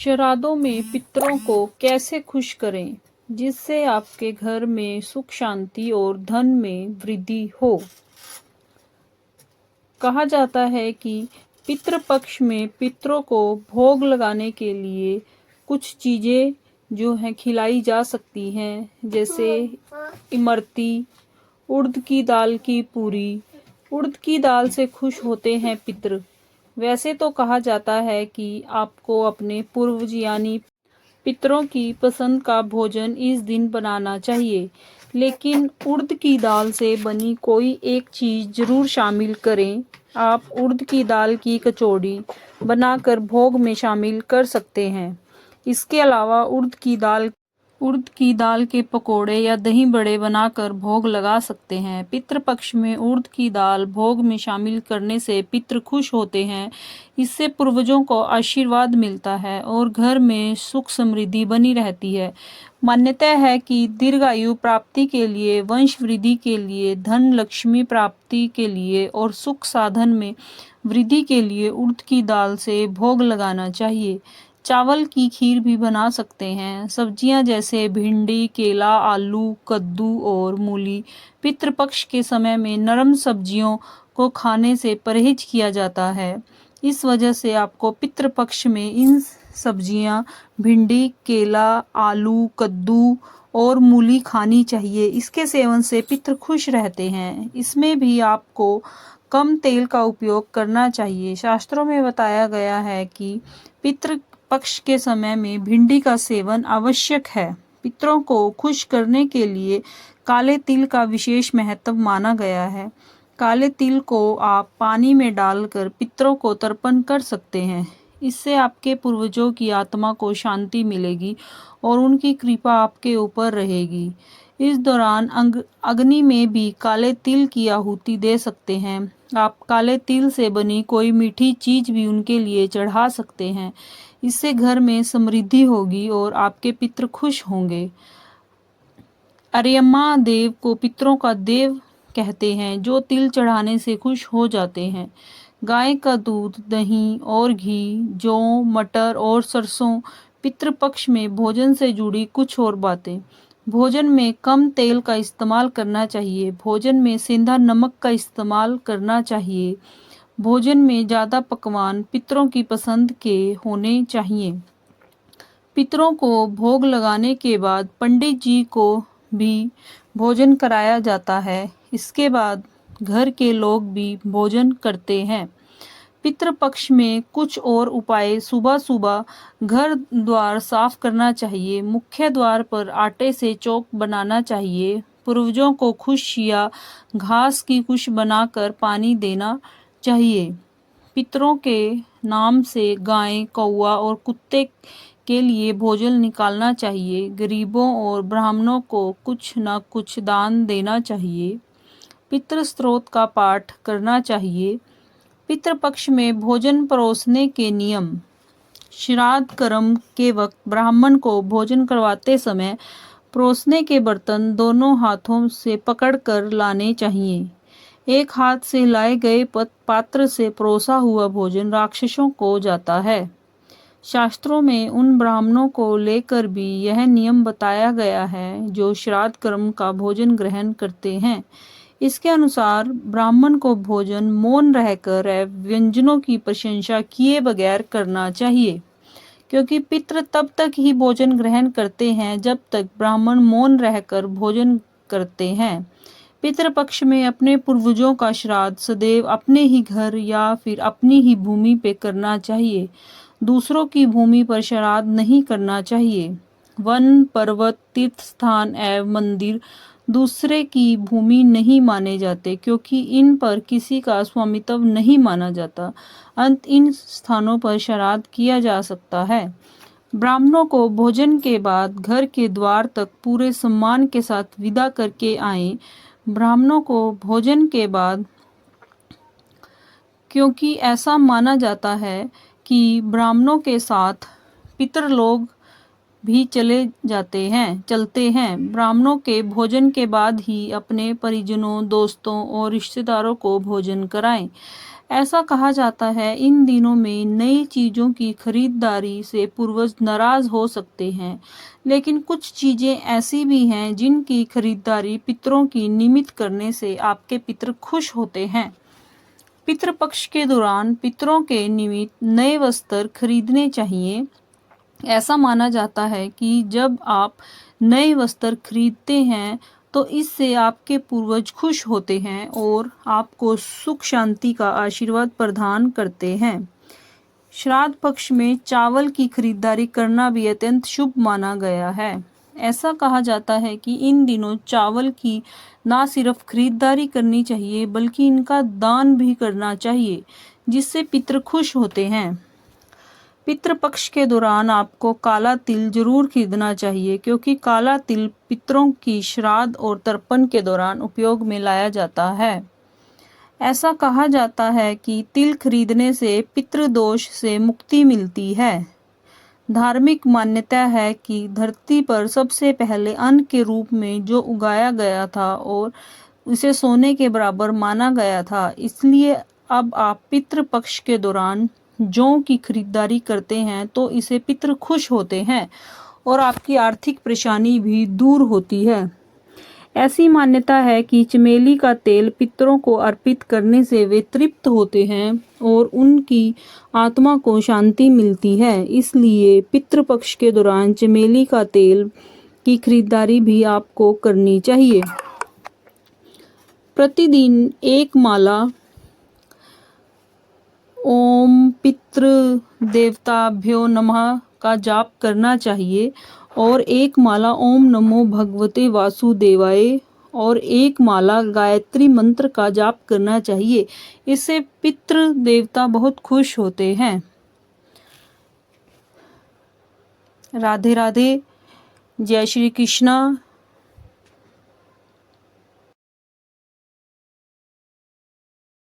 श्राद्धों में पितरों को कैसे खुश करें जिससे आपके घर में सुख शांति और धन में वृद्धि हो। कहा जाता है कि पितृपक्ष में पितरों को भोग लगाने के लिए कुछ चीज़ें जो हैं खिलाई जा सकती हैं, जैसे इमरती, उड़द की दाल की पूरी। उड़द की दाल से खुश होते हैं पितृ। वैसे तो कहा जाता है कि आपको अपने पूर्वज यानी पितरों की पसंद का भोजन इस दिन बनाना चाहिए, लेकिन उड़द की दाल से बनी कोई एक चीज़ ज़रूर शामिल करें। आप उड़द की दाल की कचौड़ी बनाकर भोग में शामिल कर सकते हैं। इसके अलावा उड़द की दाल के पकोड़े या दही बड़े बनाकर भोग लगा सकते हैं। पितृपक्ष में उड़द की दाल भोग में शामिल करने से पितृ खुश होते हैं। इससे पूर्वजों को आशीर्वाद मिलता है और घर में सुख समृद्धि बनी रहती है। मान्यता है कि दीर्घायु प्राप्ति के लिए, वंश वृद्धि के लिए, धन लक्ष्मी प्राप्ति के लिए और सुख साधन में वृद्धि के लिए उड़द की दाल से भोग लगाना चाहिए। चावल की खीर भी बना सकते हैं। सब्जियां जैसे भिंडी, केला, आलू, कद्दू और मूली। पितृपक्ष के समय में नरम सब्जियों को खाने से परहेज किया जाता है। इस वजह से आपको पितृपक्ष में इन सब्जियां भिंडी, केला, आलू, कद्दू और मूली खानी चाहिए। इसके सेवन से पितृ खुश रहते हैं। इसमें भी आपको कम तेल का उपयोग करना चाहिए। शास्त्रों में बताया गया है कि पितृ पक्ष के समय में भिंडी का सेवन आवश्यक है। पितरों को खुश करने के लिए काले तिल का विशेष महत्व माना गया है। काले तिल को आप पानी में डालकर पितरों को तर्पण कर सकते हैं। इससे आपके पूर्वजों की आत्मा को शांति मिलेगी और उनकी कृपा आपके ऊपर रहेगी। इस दौरान अग्नि में भी काले तिल की आहुति दे सकते हैं। आप काले तिल से बनी कोई मीठी चीज भी उनके लिए चढ़ा सकते हैं। इससे घर में समृद्धि होगी और आपके पितृ खुश होंगे। अरियम्मा देव को पितरों का देव कहते हैं, जो तिल चढ़ाने से खुश हो जाते हैं। गाय का दूध, दही और घी, जौ, मटर और सरसों। पितृपक्ष में भोजन से जुड़ी कुछ और बातें। भोजन में कम तेल का इस्तेमाल करना चाहिए। भोजन में सेंधा नमक का इस्तेमाल करना चाहिए। भोजन में ज़्यादा पकवान पितरों की पसंद के होने चाहिए। पितरों को भोग लगाने के बाद पंडित जी को भी भोजन कराया जाता है। इसके बाद घर के लोग भी भोजन करते हैं। पितृपक्ष में कुछ और उपाय। सुबह सुबह घर द्वार साफ करना चाहिए। मुख्य द्वार पर आटे से चौक बनाना चाहिए। पूर्वजों को खुश या घास की कुश बनाकर पानी देना चाहिए। पितरों के नाम से गाय, कौवा और कुत्ते के लिए भोजन निकालना चाहिए। गरीबों और ब्राह्मणों को कुछ न कुछ दान देना चाहिए। पितृ स्तोत्र का पाठ करना चाहिए। पितृपक्ष में भोजन परोसने के नियम। श्राद्ध कर्म के वक्त ब्राह्मण को भोजन करवाते समय परोसने के बर्तन दोनों हाथों से पकड़कर लाने चाहिए। एक हाथ से लाए गए पात्र से परोसा हुआ भोजन राक्षसों को जाता है। शास्त्रों में उन ब्राह्मणों को लेकर भी यह नियम बताया गया है जो श्राद्ध कर्म का भोजन ग्रहण करते हैं। इसके अनुसार ब्राह्मण को भोजन मौन रहकर व्यंजनों की प्रशंसा किए बगैर करना चाहिए, क्योंकि पितृ तब तक ही भोजन ग्रहण करते हैं जब तक ब्राह्मण मौन रहकर भोजन करते हैं। पितृपक्ष में अपने पूर्वजों का श्राद्ध सदैव अपने ही घर या फिर अपनी ही भूमि पे करना चाहिए। दूसरों की भूमि पर श्राद्ध नहीं करना चाहिए। वन, पर्वत, तीर्थ स्थान एवं मंदिर दूसरे की भूमि नहीं माने जाते, क्योंकि इन पर किसी का स्वामित्व नहीं माना जाता। इन स्थानों पर श्राद्ध किया जा सकता है। ब्राह्मणों को भोजन के बाद घर के द्वार तक पूरे सम्मान के साथ विदा करके आएं। ब्राह्मणों को भोजन के बाद, क्योंकि ऐसा माना जाता है कि ब्राह्मणों के साथ पितृ लोग भी चलते हैं। ब्राह्मणों के भोजन के बाद ही अपने परिजनों, दोस्तों और रिश्तेदारों को भोजन कराएं। ऐसा कहा जाता है इन दिनों में नई चीज़ों की खरीदारी से पूर्वज नाराज हो सकते हैं, लेकिन कुछ चीज़ें ऐसी भी हैं जिनकी खरीदारी पितरों की निमित्त करने से आपके पितर खुश होते हैं। पितृपक्ष के दौरान पितरों के निमित्त नए वस्त्र खरीदने चाहिए। ऐसा माना जाता है कि जब आप नए वस्त्र खरीदते हैं तो इससे आपके पूर्वज खुश होते हैं और आपको सुख शांति का आशीर्वाद प्रदान करते हैं। श्राद्ध पक्ष में चावल की खरीदारी करना भी अत्यंत शुभ माना गया है। ऐसा कहा जाता है कि इन दिनों चावल की ना सिर्फ खरीदारी करनी चाहिए बल्कि इनका दान भी करना चाहिए, जिससे पितृ खुश होते हैं। पितृपक्ष के दौरान आपको काला तिल जरूर खरीदना चाहिए, क्योंकि काला तिल पितरों की श्राद्ध और तर्पण के दौरान उपयोग में लाया जाता है। ऐसा कहा जाता है कि तिल खरीदने से पितृदोष से मुक्ति मिलती है। धार्मिक मान्यता है कि धरती पर सबसे पहले अन्न के रूप में जो उगाया गया था और उसे सोने के बराबर माना गया था, इसलिए अब आप पितृपक्ष के दौरान जौ की खरीदारी करते हैं तो इसे पितृ खुश होते हैं और आपकी आर्थिक परेशानी भी दूर होती है। ऐसी मान्यता है कि चमेली का तेल पितरों को अर्पित करने से वे तृप्त होते हैं और उनकी आत्मा को शांति मिलती है। इसलिए पितृपक्ष के दौरान चमेली का तेल की खरीदारी भी आपको करनी चाहिए। प्रतिदिन एक माला ओम पितृ देवताभ्यो नमः का जाप करना चाहिए और एक माला ओम नमो भगवते वासुदेवाय और एक माला गायत्री मंत्र का जाप करना चाहिए। इससे पितृ देवता बहुत खुश होते हैं। राधे राधे। जय श्री कृष्णा।